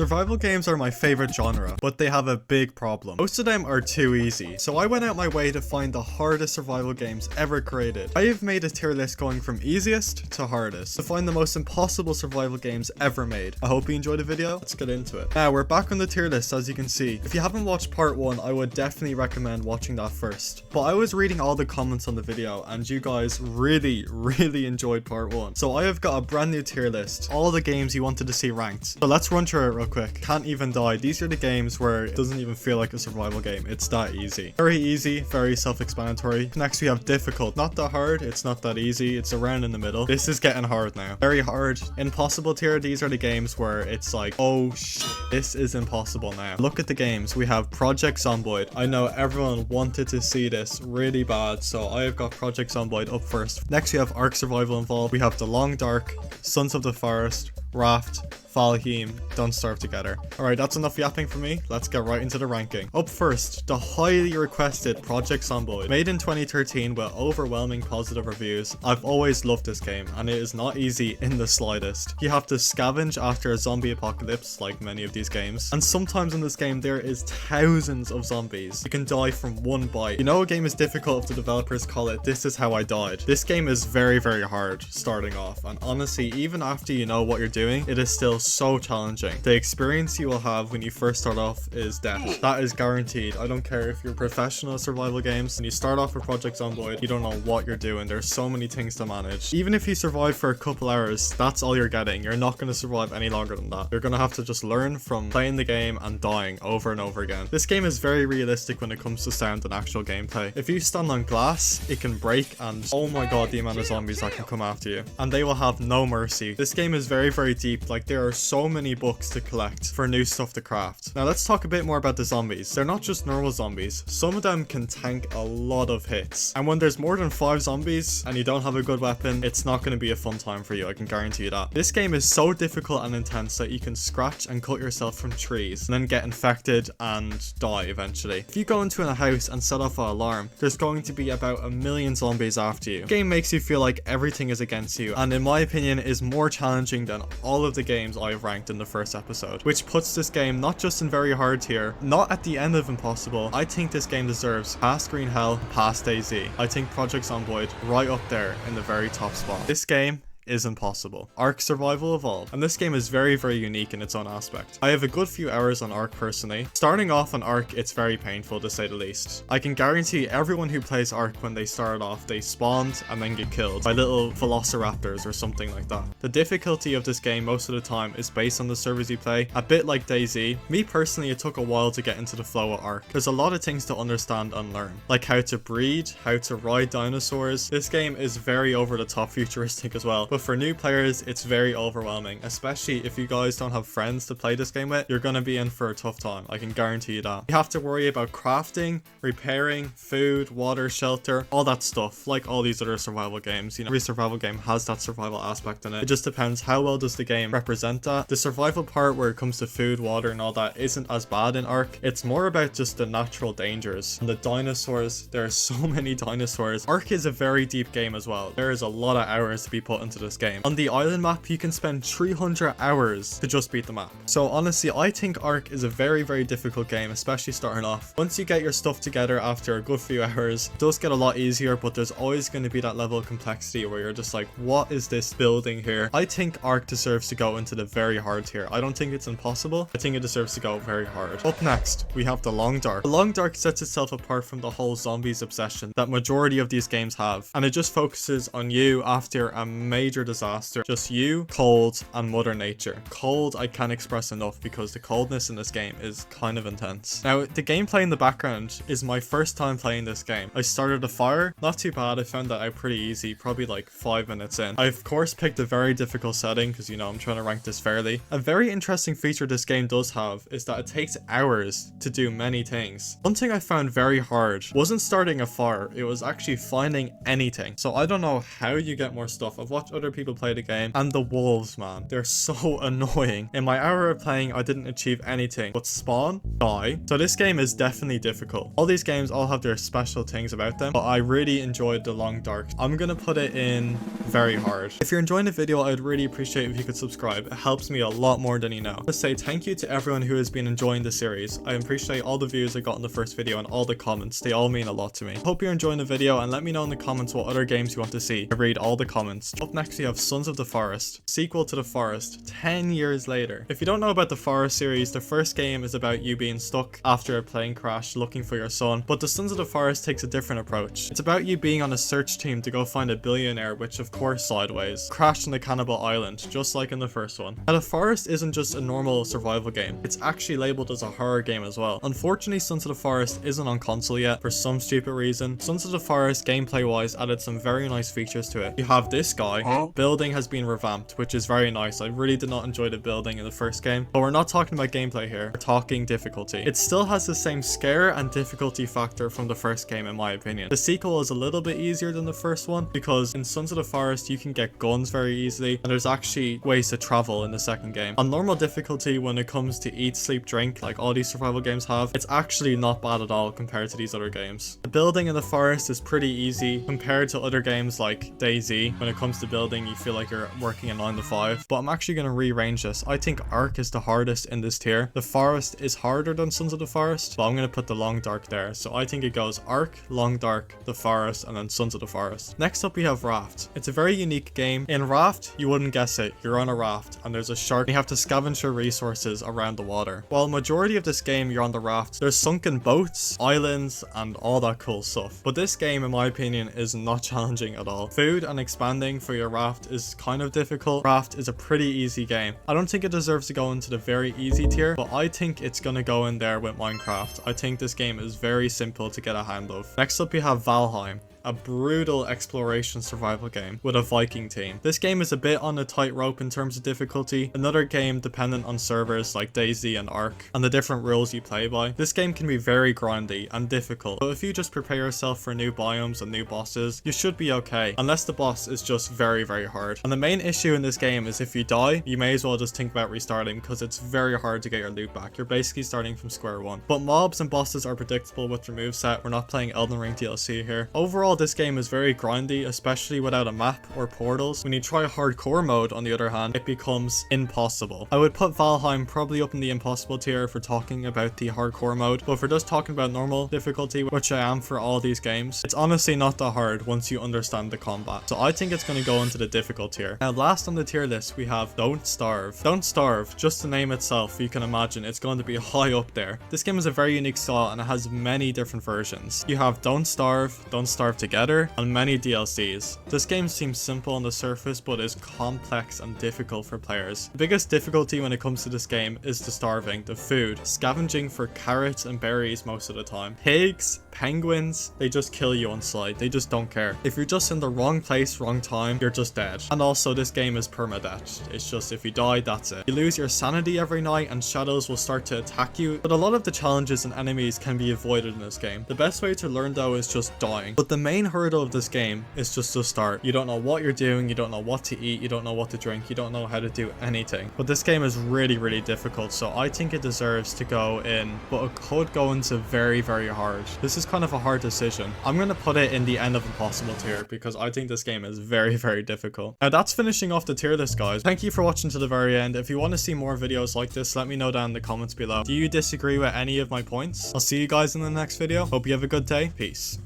Survival games are my favorite genre, but they have a big problem. Most of them are too easy, so I went out my way to find the hardest survival games ever created. I have made a tier list going from easiest to hardest to find the most impossible survival games ever made. I hope you enjoyed the video. Let's get into it. Now, we're back on the tier list, as you can see. If you haven't watched part 1, I would definitely recommend watching that first. But I was reading all the comments on the video, and you guys really enjoyed part 1. So I have got a brand new tier list, all the games you wanted to see ranked. So let's run through it real quick. Can't Even Die. These are the games where it doesn't even feel like a survival game. It's that easy. Very easy, very self-explanatory. Next we have difficult. Not that hard, it's not that easy, it's around in the middle. This is getting hard now. Very hard. Impossible tier. These are the games where it's like, oh shit, this is impossible now. Look at the games. We have Project Zomboid. I know everyone wanted to see this really bad, so I have got Project Zomboid up first. Next we have Ark Survival involved. We have The Long Dark, Sons of the Forest, Raft, Valheim, Don't Starve Together. Alright, that's enough yapping for me. Let's get right into the ranking. Up first, the highly requested Project Zomboid. Made in 2013 with overwhelming positive reviews. I've always loved this game, and it is not easy in the slightest. You have to scavenge after a zombie apocalypse, like many of these games. And sometimes in this game, there is thousands of zombies. You can die from one bite. You know a game is difficult if the developers call it "This is how I died." This game is very hard starting off, and honestly, even after you know what you're doing, it is still so challenging. The experience you will have when you first start off is death. That is guaranteed. I don't care if you're professional survival games and you start off with Project Zomboid, you don't know what you're doing. There's so many things to manage. Even if you survive for a couple hours, that's all you're getting. You're not going to survive any longer than that. You're going to have to just learn from playing the game and dying over and over again. This game is very realistic when it comes to sound and actual gameplay. If you stand on glass, it can break, and oh my god, the amount of zombies that can come after you. And they will have no mercy. This game is very deep. Like, there are so many books to collect for new stuff to craft. Now let's talk a bit more about the zombies. They're not just normal zombies. Some of them can tank a lot of hits. And when there's more than 5 zombies and you don't have a good weapon, it's not going to be a fun time for you. I can guarantee you that. This game is so difficult and intense that you can scratch and cut yourself from trees and then get infected and die eventually. If you go into a house and set off an alarm, there's going to be about 1 million zombies after you. The game makes you feel like everything is against you, and in my opinion is more challenging than all of the games I've ranked in the first episode, which puts this game not just in very hard tier, not at the end of impossible. I think this game deserves past Green Hell, past DayZ. I think Project Zomboid right up there in the very top spot. This game is impossible. Ark Survival Evolved, and this game is very unique in its own aspect. I have a good few hours on Ark personally. Starting off on Ark, it's very painful to say the least. I can guarantee everyone who plays Ark, when they start off, they spawned and then get killed by little velociraptors or something like that. The difficulty of this game most of the time is based on the servers you play, a bit like DayZ. Me personally, it took a while to get into the flow of Ark. There's a lot of things to understand and learn, like how to breed, how to ride dinosaurs. This game is very over the top futuristic as well, but for new players, it's very overwhelming, especially if you guys don't have friends to play this game with. You're gonna be in for a tough time. I can guarantee you that. You have to worry about crafting, repairing, food, water, shelter, all that stuff, like all these other survival games. You know, every survival game has that survival aspect in it. It just depends how well does the game represent that. The survival part where it comes to food, water, and all that isn't as bad in Ark. It's more about just the natural dangers. And the dinosaurs, there are so many dinosaurs. Ark is a very deep game as well. There is a lot of hours to be put into this game. On the island map, you can spend 300 hours to just beat the map. So honestly, I think Ark is a very difficult game, especially starting off. Once you get your stuff together after a good few hours, it does get a lot easier, but there's always going to be that level of complexity where you're just like, what is this building here? I think Ark deserves to go into the very hard tier. I don't think it's impossible. I think it deserves to go very hard. Up next, we have The Long Dark. The Long Dark sets itself apart from the whole zombies obsession that majority of these games have, and it just focuses on you after a major disaster. Just you, cold, and Mother Nature. Cold I can't express enough because the coldness in this game is kind of intense. Now, the gameplay in the background is my first time playing this game. I started a fire, not too bad. I found that out pretty easy, probably like 5 minutes in. I of course picked a very difficult setting because, you know, I'm trying to rank this fairly. A very interesting feature this game does have is that it takes hours to do many things. One thing I found very hard wasn't starting a fire, it was actually finding anything. So I don't know how you get more stuff. I've watched other other people play the game. And the wolves, man, they're so annoying. In my hour of playing, I didn't achieve anything but spawn, die. So this game is definitely difficult. All these games all have their special things about them, but I really enjoyed the long dark. I'm gonna put it in very hard. If you're enjoying the video, I'd really appreciate if you could subscribe. It helps me a lot more than you know. Let's say thank you to everyone who has been enjoying the series. I appreciate all the views I got in the first video and all the comments. They all mean a lot to me. Hope you're enjoying the video, and let me know in the comments what other games you want to see. I read all the comments. Up next we have Sons of the Forest, sequel to The Forest, 10 years later. If you don't know about the Forest series, the first game is about you being stuck after a plane crash looking for your son, but the Sons of the Forest takes a different approach. It's about you being on a search team to go find a billionaire, which of course sideways crashed on the cannibal island, just like in the first one. Now the Forest isn't just a normal survival game, it's actually labeled as a horror game as well. Unfortunately, Sons of the Forest isn't on console yet for some stupid reason. Sons of the Forest gameplay wise added some very nice features to it. You have this guy, building has been revamped, which is very nice. I really did not enjoy the building in the first game, but we're not talking about gameplay here, we're talking difficulty. It still has the same scare and difficulty factor from the first game in my opinion. The sequel is a little bit easier than the first one because in Sons of the Forest you can get guns very easily, and there's actually ways to travel in the second game. On normal difficulty, when it comes to eat, sleep, drink, like all these survival games have, it's actually not bad at all compared to these other games. The building in the forest is pretty easy compared to other games like DayZ. When it comes to building, you feel like you're working a 9 to 5, but I'm actually going to rearrange this. I think Ark is the hardest in this tier. The Forest is harder than Sons of the Forest, but I'm going to put the Long Dark there. So I think it goes Ark, Long Dark, the Forest, and then Sons of the Forest. Next up we have Raft. It's a very unique game. In Raft, you wouldn't guess it. You're on a raft and there's a shark. You have to scavenge your resources around the water. While majority of this game you're on the raft, there's sunken boats, islands, and all that cool stuff. But this game, in my opinion, is not challenging at all. Food and expanding for your raft is kind of difficult. Raft is a pretty easy game. I don't think it deserves to go into the very easy tier, but I think it's gonna go in there with Minecraft. I think this game is very simple to get a hand of. Next up we have Valheim, a brutal exploration survival game with a Viking team. This game is a bit on a tightrope in terms of difficulty. Another game dependent on servers like DayZ and Ark and the different rules you play by. This game can be very grindy and difficult, but if you just prepare yourself for new biomes and new bosses, you should be okay, unless the boss is just very, very hard. And the main issue in this game is if you die, you may as well just think about restarting because it's very hard to get your loot back. You're basically starting from square one. But mobs and bosses are predictable with their moveset. We're not playing Elden Ring DLC here. Overall, this game is very grindy, especially without a map or portals. When you try hardcore mode, on the other hand, it becomes impossible. I would put Valheim probably up in the impossible tier for talking about the hardcore mode, but for just talking about normal difficulty, which I am for all these games, it's honestly not that hard once you understand the combat. So I think it's going to go into the difficult tier. Now last on the tier list we have Don't Starve. Don't Starve, just the name itself, you can imagine it's going to be high up there. This game is a very unique style and it has many different versions. You have Don't Starve Together, and many DLCs. This game seems simple on the surface but is complex and difficult for players. The biggest difficulty when it comes to this game is the starving, the food, scavenging for carrots and berries most of the time. Pigs, penguins, they just kill you on sight. They just don't care. If you're just in the wrong place, wrong time, you're just dead. And also this game is permadeath. It's just if you die, that's it. You lose your sanity every night and shadows will start to attack you, but a lot of the challenges and enemies can be avoided in this game. The best way to learn though is just dying. But the main hurdle of this game is just to start. You don't know what you're doing, you don't know what to eat, you don't know what to drink, you don't know how to do anything. But this game is really, really difficult, so I think it deserves to go in, but it could go into very, very hard. This is kind of a hard decision. I'm going to put it in the end of impossible tier because I think this game is very, very difficult. Now that's finishing off the tier list, guys. Thank you for watching to the very end. If you want to see more videos like this, let me know down in the comments below. Do you disagree with any of my points? I'll see you guys in the next video. Hope you have a good day. Peace.